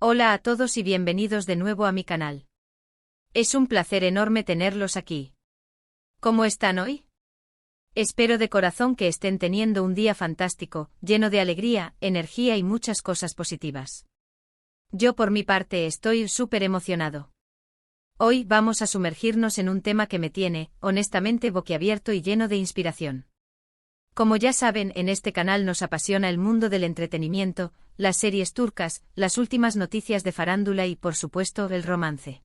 Hola a todos y bienvenidos de nuevo a mi canal. Es un placer enorme tenerlos aquí. ¿Cómo están hoy? Espero de corazón que estén teniendo un día fantástico, lleno de alegría, energía y muchas cosas positivas. Yo por mi parte estoy súper emocionado. Hoy vamos a sumergirnos en un tema que me tiene, honestamente, boquiabierto y lleno de inspiración. Como ya saben, en este canal nos apasiona el mundo del entretenimiento, las series turcas, las últimas noticias de farándula y, por supuesto, el romance.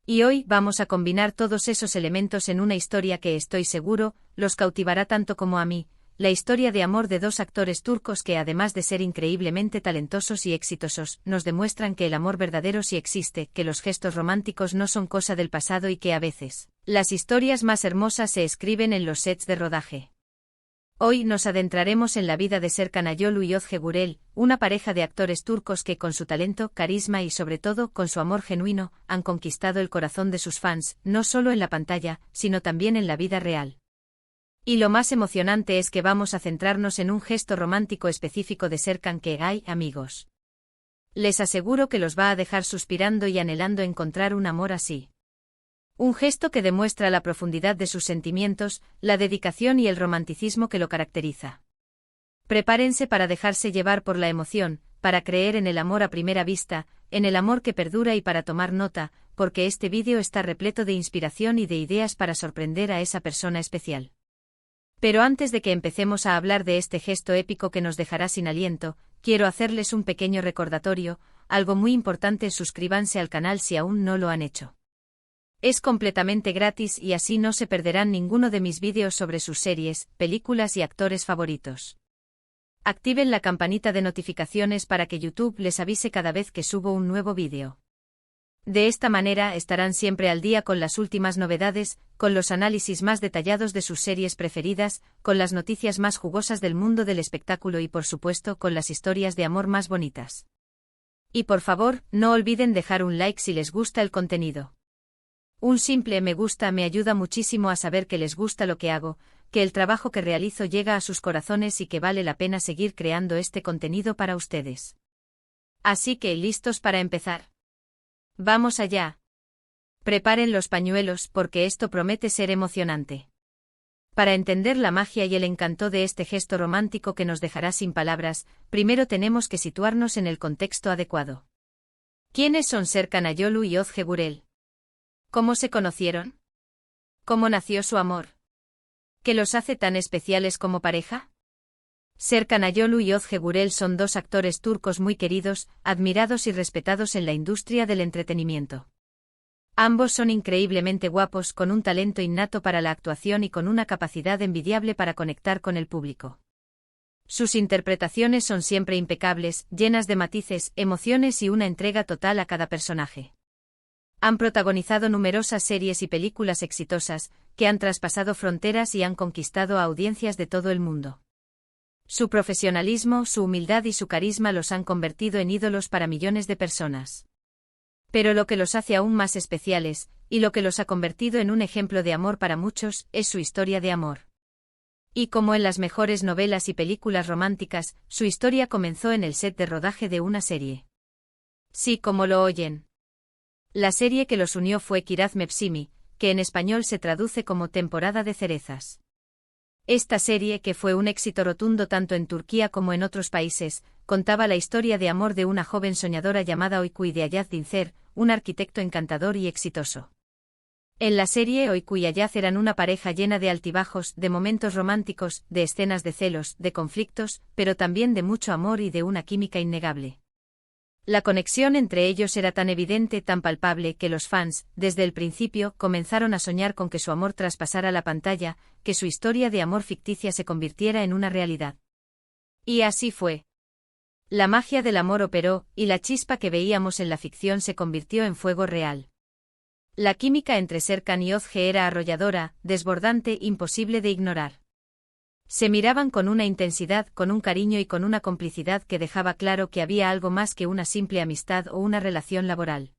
Y hoy vamos a combinar todos esos elementos en una historia que estoy seguro los cautivará tanto como a mí, la historia de amor de dos actores turcos que, además de ser increíblemente talentosos y exitosos, nos demuestran que el amor verdadero sí existe, que los gestos románticos no son cosa del pasado y que a veces, las historias más hermosas se escriben en los sets de rodaje. Hoy nos adentraremos en la vida de Serkan Ayolu y Özge Gürel, una pareja de actores turcos que con su talento, carisma y sobre todo con su amor genuino, han conquistado el corazón de sus fans, no solo en la pantalla, sino también en la vida real. Y lo más emocionante es que vamos a centrarnos en un gesto romántico específico de Serkan que, ay, amigos, les aseguro que los va a dejar suspirando y anhelando encontrar un amor así. Un gesto que demuestra la profundidad de sus sentimientos, la dedicación y el romanticismo que lo caracteriza. Prepárense para dejarse llevar por la emoción, para creer en el amor a primera vista, en el amor que perdura y para tomar nota, porque este vídeo está repleto de inspiración y de ideas para sorprender a esa persona especial. Pero antes de que empecemos a hablar de este gesto épico que nos dejará sin aliento, quiero hacerles un pequeño recordatorio, algo muy importante: suscríbanse al canal si aún no lo han hecho. Es completamente gratis y así no se perderán ninguno de mis vídeos sobre sus series, películas y actores favoritos. Activen la campanita de notificaciones para que YouTube les avise cada vez que subo un nuevo vídeo. De esta manera estarán siempre al día con las últimas novedades, con los análisis más detallados de sus series preferidas, con las noticias más jugosas del mundo del espectáculo y, por supuesto, con las historias de amor más bonitas. Y por favor, no olviden dejar un like si les gusta el contenido. Un simple me gusta me ayuda muchísimo a saber que les gusta lo que hago, que el trabajo que realizo llega a sus corazones y que vale la pena seguir creando este contenido para ustedes. Así que, ¿listos para empezar? ¡Vamos allá! Preparen los pañuelos porque esto promete ser emocionante. Para entender la magia y el encanto de este gesto romántico que nos dejará sin palabras, primero tenemos que situarnos en el contexto adecuado. ¿Quiénes son Serkan Ayolu y Özge Gürel? ¿Cómo se conocieron? ¿Cómo nació su amor? ¿Qué los hace tan especiales como pareja? Serkan Ayolu y Özge Gürel son dos actores turcos muy queridos, admirados y respetados en la industria del entretenimiento. Ambos son increíblemente guapos, con un talento innato para la actuación y con una capacidad envidiable para conectar con el público. Sus interpretaciones son siempre impecables, llenas de matices, emociones y una entrega total a cada personaje. Han protagonizado numerosas series y películas exitosas, que han traspasado fronteras y han conquistado a audiencias de todo el mundo. Su profesionalismo, su humildad y su carisma los han convertido en ídolos para millones de personas. Pero lo que los hace aún más especiales, y lo que los ha convertido en un ejemplo de amor para muchos, es su historia de amor. Y como en las mejores novelas y películas románticas, su historia comenzó en el set de rodaje de una serie. Sí, como lo oyen. La serie que los unió fue Kiraz Mevsimi, que en español se traduce como Temporada de cerezas. Esta serie, que fue un éxito rotundo tanto en Turquía como en otros países, contaba la historia de amor de una joven soñadora llamada Oyku y de Ayaz Dincer, un arquitecto encantador y exitoso. En la serie, Oyku y Ayaz eran una pareja llena de altibajos, de momentos románticos, de escenas de celos, de conflictos, pero también de mucho amor y de una química innegable. La conexión entre ellos era tan evidente, tan palpable, que los fans, desde el principio, comenzaron a soñar con que su amor traspasara la pantalla, que su historia de amor ficticia se convirtiera en una realidad. Y así fue. La magia del amor operó, y la chispa que veíamos en la ficción se convirtió en fuego real. La química entre Serkan y Özge era arrolladora, desbordante, imposible de ignorar. Se miraban con una intensidad, con un cariño y con una complicidad que dejaba claro que había algo más que una simple amistad o una relación laboral.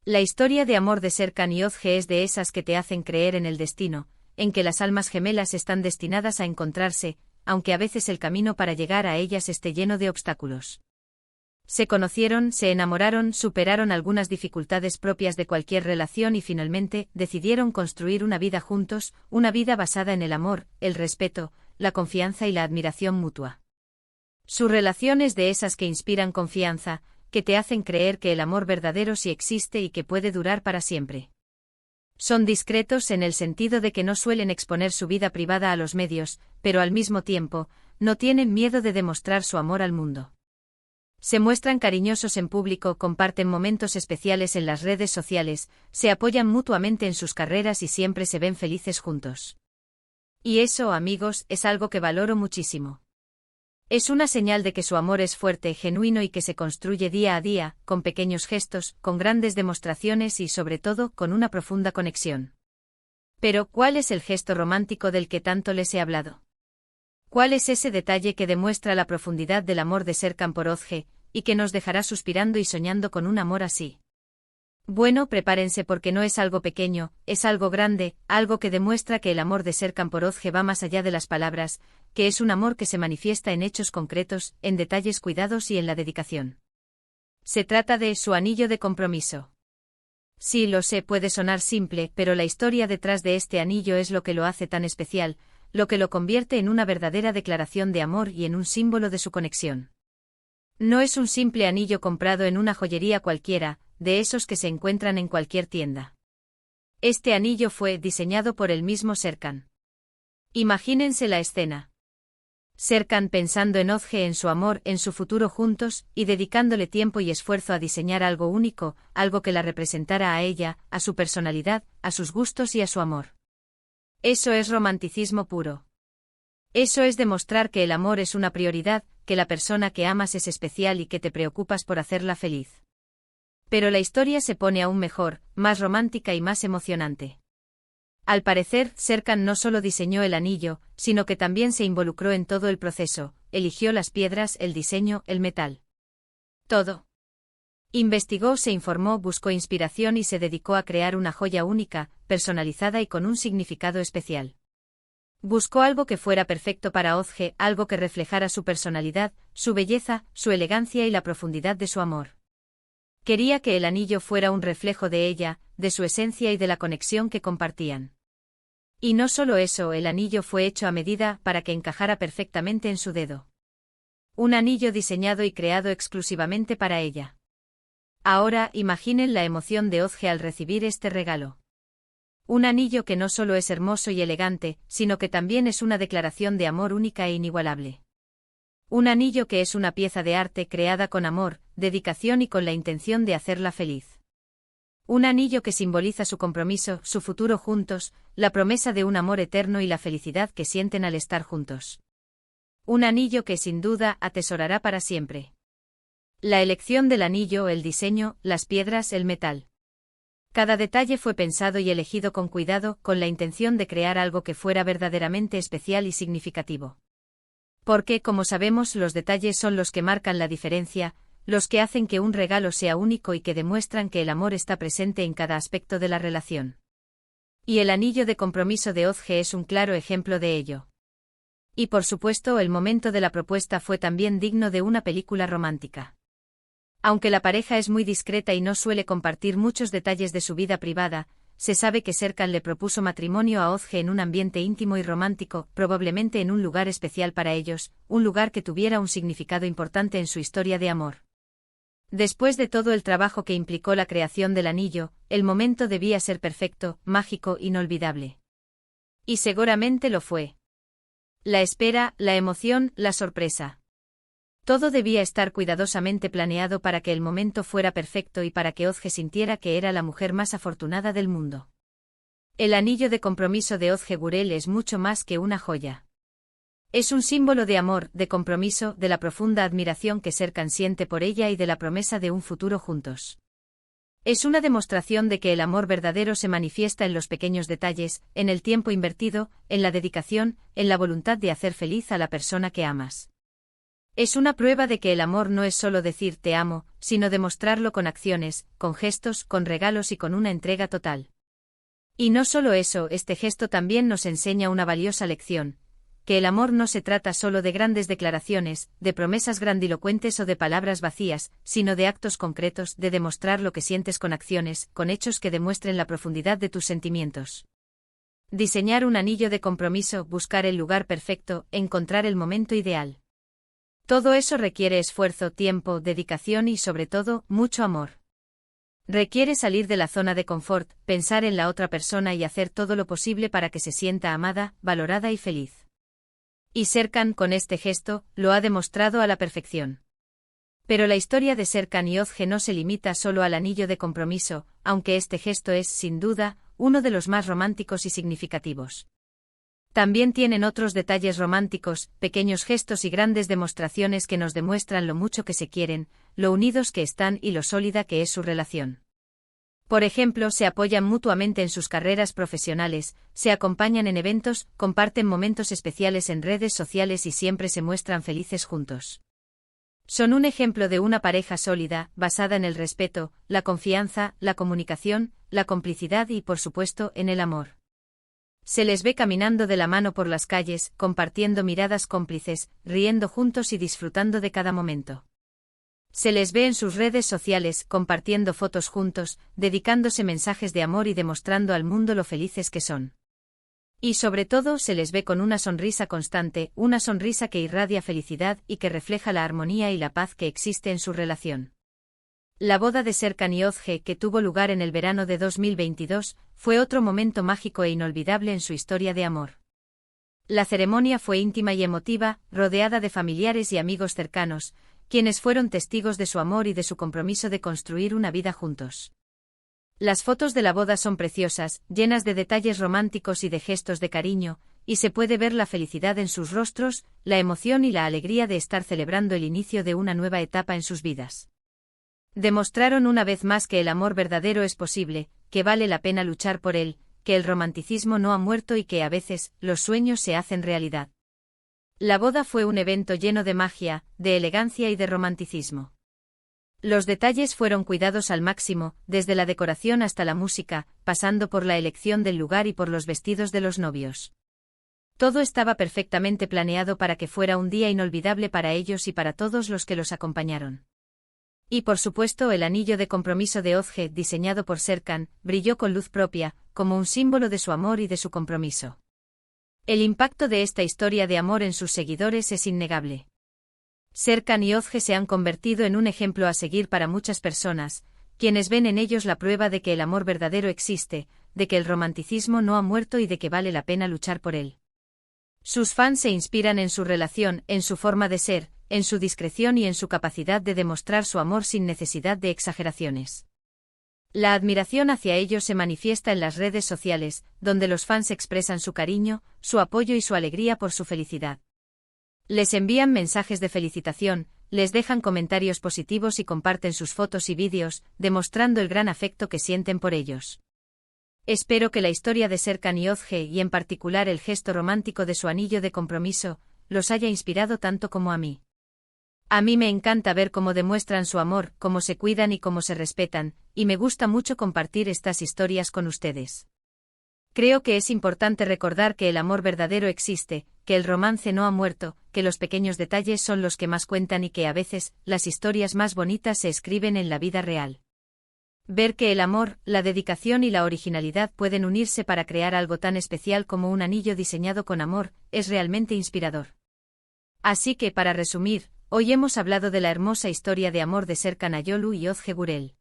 La historia de amor de Serkan y Özge es de esas que te hacen creer en el destino, en que las almas gemelas están destinadas a encontrarse, aunque a veces el camino para llegar a ellas esté lleno de obstáculos. Se conocieron, se enamoraron, superaron algunas dificultades propias de cualquier relación y finalmente decidieron construir una vida juntos, una vida basada en el amor, el respeto, la confianza y la admiración mutua. Su relación es de esas que inspiran confianza, que te hacen creer que el amor verdadero sí existe y que puede durar para siempre. Son discretos en el sentido de que no suelen exponer su vida privada a los medios, pero al mismo tiempo, no tienen miedo de demostrar su amor al mundo. Se muestran cariñosos en público, comparten momentos especiales en las redes sociales, se apoyan mutuamente en sus carreras y siempre se ven felices juntos. Y eso, amigos, es algo que valoro muchísimo. Es una señal de que su amor es fuerte, genuino y que se construye día a día, con pequeños gestos, con grandes demostraciones y sobre todo, con una profunda conexión. Pero, ¿cuál es el gesto romántico del que tanto les he hablado? ¿Cuál es ese detalle que demuestra la profundidad del amor de Serkan por Özge, y que nos dejará suspirando y soñando con un amor así? Bueno, prepárense porque no es algo pequeño, es algo grande, algo que demuestra que el amor de Serkan por Özge va más allá de las palabras, que es un amor que se manifiesta en hechos concretos, en detalles cuidados y en la dedicación. Se trata de su anillo de compromiso. Sí, lo sé, puede sonar simple, pero la historia detrás de este anillo es lo que lo hace tan especial, lo que lo convierte en una verdadera declaración de amor y en un símbolo de su conexión. No es un simple anillo comprado en una joyería cualquiera, de esos que se encuentran en cualquier tienda. Este anillo fue diseñado por el mismo Serkan. Imagínense la escena. Serkan pensando en Özge, en su amor, en su futuro juntos, y dedicándole tiempo y esfuerzo a diseñar algo único, algo que la representara a ella, a su personalidad, a sus gustos y a su amor. Eso es romanticismo puro. Eso es demostrar que el amor es una prioridad, que la persona que amas es especial y que te preocupas por hacerla feliz. Pero la historia se pone aún mejor, más romántica y más emocionante. Al parecer, Serkan no solo diseñó el anillo, sino que también se involucró en todo el proceso, eligió las piedras, el diseño, el metal. Todo. Investigó, se informó, buscó inspiración y se dedicó a crear una joya única, personalizada y con un significado especial. Buscó algo que fuera perfecto para Özge, algo que reflejara su personalidad, su belleza, su elegancia y la profundidad de su amor. Quería que el anillo fuera un reflejo de ella, de su esencia y de la conexión que compartían. Y no solo eso, el anillo fue hecho a medida para que encajara perfectamente en su dedo. Un anillo diseñado y creado exclusivamente para ella. Ahora, imaginen la emoción de Özge al recibir este regalo. Un anillo que no solo es hermoso y elegante, sino que también es una declaración de amor única e inigualable. Un anillo que es una pieza de arte creada con amor, dedicación y con la intención de hacerla feliz. Un anillo que simboliza su compromiso, su futuro juntos, la promesa de un amor eterno y la felicidad que sienten al estar juntos. Un anillo que sin duda atesorará para siempre. La elección del anillo, el diseño, las piedras, el metal. Cada detalle fue pensado y elegido con cuidado, con la intención de crear algo que fuera verdaderamente especial y significativo. Porque, como sabemos, los detalles son los que marcan la diferencia, los que hacen que un regalo sea único y que demuestran que el amor está presente en cada aspecto de la relación. Y el anillo de compromiso de Özge es un claro ejemplo de ello. Y por supuesto, el momento de la propuesta fue también digno de una película romántica. Aunque la pareja es muy discreta y no suele compartir muchos detalles de su vida privada, se sabe que Serkan le propuso matrimonio a Özge en un ambiente íntimo y romántico, probablemente en un lugar especial para ellos, un lugar que tuviera un significado importante en su historia de amor. Después de todo el trabajo que implicó la creación del anillo, el momento debía ser perfecto, mágico, inolvidable. Y seguramente lo fue. La espera, la emoción, la sorpresa. Todo debía estar cuidadosamente planeado para que el momento fuera perfecto y para que Özge sintiera que era la mujer más afortunada del mundo. El anillo de compromiso de Özge Gürel es mucho más que una joya. Es un símbolo de amor, de compromiso, de la profunda admiración que Serkan siente por ella y de la promesa de un futuro juntos. Es una demostración de que el amor verdadero se manifiesta en los pequeños detalles, en el tiempo invertido, en la dedicación, en la voluntad de hacer feliz a la persona que amas. Es una prueba de que el amor no es solo decir te amo, sino demostrarlo con acciones, con gestos, con regalos y con una entrega total. Y no solo eso, este gesto también nos enseña una valiosa lección, que el amor no se trata solo de grandes declaraciones, de promesas grandilocuentes o de palabras vacías, sino de actos concretos, de demostrar lo que sientes con acciones, con hechos que demuestren la profundidad de tus sentimientos. Diseñar un anillo de compromiso, buscar el lugar perfecto, encontrar el momento ideal. Todo eso requiere esfuerzo, tiempo, dedicación y, sobre todo, mucho amor. Requiere salir de la zona de confort, pensar en la otra persona y hacer todo lo posible para que se sienta amada, valorada y feliz. Y Serkan, con este gesto, lo ha demostrado a la perfección. Pero la historia de Serkan y Özge no se limita solo al anillo de compromiso, aunque este gesto es, sin duda, uno de los más románticos y significativos. También tienen otros detalles románticos, pequeños gestos y grandes demostraciones que nos demuestran lo mucho que se quieren, lo unidos que están y lo sólida que es su relación. Por ejemplo, se apoyan mutuamente en sus carreras profesionales, se acompañan en eventos, comparten momentos especiales en redes sociales y siempre se muestran felices juntos. Son un ejemplo de una pareja sólida, basada en el respeto, la confianza, la comunicación, la complicidad y, por supuesto, en el amor. Se les ve caminando de la mano por las calles, compartiendo miradas cómplices, riendo juntos y disfrutando de cada momento. Se les ve en sus redes sociales, compartiendo fotos juntos, dedicándose mensajes de amor y demostrando al mundo lo felices que son. Y sobre todo se les ve con una sonrisa constante, una sonrisa que irradia felicidad y que refleja la armonía y la paz que existe en su relación. La boda de Serkan y Özge, que tuvo lugar en el verano de 2022, fue otro momento mágico e inolvidable en su historia de amor. La ceremonia fue íntima y emotiva, rodeada de familiares y amigos cercanos, quienes fueron testigos de su amor y de su compromiso de construir una vida juntos. Las fotos de la boda son preciosas, llenas de detalles románticos y de gestos de cariño, y se puede ver la felicidad en sus rostros, la emoción y la alegría de estar celebrando el inicio de una nueva etapa en sus vidas. Demostraron una vez más que el amor verdadero es posible, que vale la pena luchar por él, que el romanticismo no ha muerto y que a veces, los sueños se hacen realidad. La boda fue un evento lleno de magia, de elegancia y de romanticismo. Los detalles fueron cuidados al máximo, desde la decoración hasta la música, pasando por la elección del lugar y por los vestidos de los novios. Todo estaba perfectamente planeado para que fuera un día inolvidable para ellos y para todos los que los acompañaron. Y por supuesto el anillo de compromiso de Özge, diseñado por Serkan, brilló con luz propia, como un símbolo de su amor y de su compromiso. El impacto de esta historia de amor en sus seguidores es innegable. Serkan y Özge se han convertido en un ejemplo a seguir para muchas personas, quienes ven en ellos la prueba de que el amor verdadero existe, de que el romanticismo no ha muerto y de que vale la pena luchar por él. Sus fans se inspiran en su relación, en su forma de ser, en su discreción y en su capacidad de demostrar su amor sin necesidad de exageraciones. La admiración hacia ellos se manifiesta en las redes sociales, donde los fans expresan su cariño, su apoyo y su alegría por su felicidad. Les envían mensajes de felicitación, les dejan comentarios positivos y comparten sus fotos y vídeos, demostrando el gran afecto que sienten por ellos. Espero que la historia de Serkan y Özge y en particular el gesto romántico de su anillo de compromiso, los haya inspirado tanto como a mí. A mí me encanta ver cómo demuestran su amor, cómo se cuidan y cómo se respetan, y me gusta mucho compartir estas historias con ustedes. Creo que es importante recordar que el amor verdadero existe, que el romance no ha muerto, que los pequeños detalles son los que más cuentan y que a veces, las historias más bonitas se escriben en la vida real. Ver que el amor, la dedicación y la originalidad pueden unirse para crear algo tan especial como un anillo diseñado con amor, es realmente inspirador. Así que, para resumir, hoy hemos hablado de la hermosa historia de amor de Serkan Ayolu y Özge Gürel.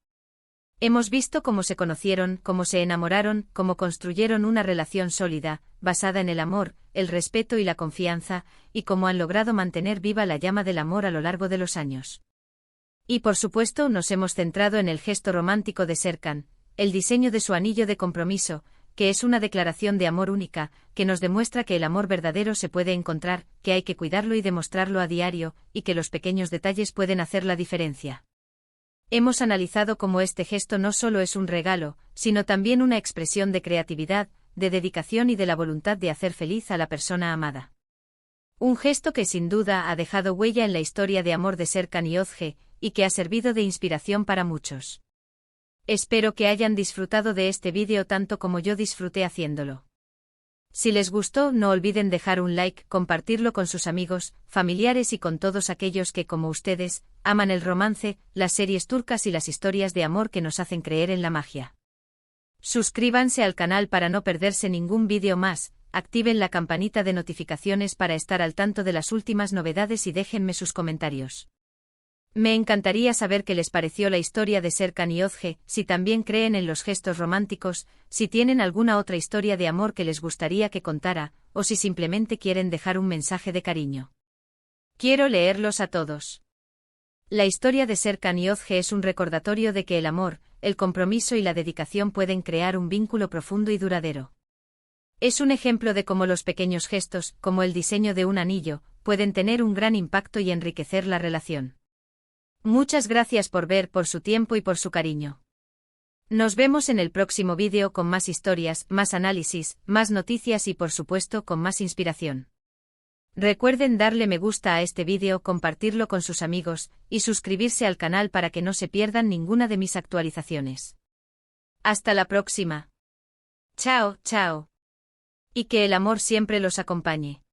Hemos visto cómo se conocieron, cómo se enamoraron, cómo construyeron una relación sólida, basada en el amor, el respeto y la confianza, y cómo han logrado mantener viva la llama del amor a lo largo de los años. Y por supuesto nos hemos centrado en el gesto romántico de Serkan, el diseño de su anillo de compromiso, que es una declaración de amor única, que nos demuestra que el amor verdadero se puede encontrar, que hay que cuidarlo y demostrarlo a diario, y que los pequeños detalles pueden hacer la diferencia. Hemos analizado cómo este gesto no solo es un regalo, sino también una expresión de creatividad, de dedicación y de la voluntad de hacer feliz a la persona amada. Un gesto que sin duda ha dejado huella en la historia de amor de Serkan y Özge, y que ha servido de inspiración para muchos. Espero que hayan disfrutado de este vídeo tanto como yo disfruté haciéndolo. Si les gustó, no olviden dejar un like, compartirlo con sus amigos, familiares y con todos aquellos que, como ustedes, aman el romance, las series turcas y las historias de amor que nos hacen creer en la magia. Suscríbanse al canal para no perderse ningún vídeo más, activen la campanita de notificaciones para estar al tanto de las últimas novedades y déjenme sus comentarios. Me encantaría saber qué les pareció la historia de Serkan y Özge, si también creen en los gestos románticos, si tienen alguna otra historia de amor que les gustaría que contara, o si simplemente quieren dejar un mensaje de cariño. Quiero leerlos a todos. La historia de Serkan y Özge es un recordatorio de que el amor, el compromiso y la dedicación pueden crear un vínculo profundo y duradero. Es un ejemplo de cómo los pequeños gestos, como el diseño de un anillo, pueden tener un gran impacto y enriquecer la relación. Muchas gracias por ver, por su tiempo y por su cariño. Nos vemos en el próximo vídeo con más historias, más análisis, más noticias y por supuesto con más inspiración. Recuerden darle me gusta a este vídeo, compartirlo con sus amigos, y suscribirse al canal para que no se pierdan ninguna de mis actualizaciones. Hasta la próxima. Chao, chao. Y que el amor siempre los acompañe.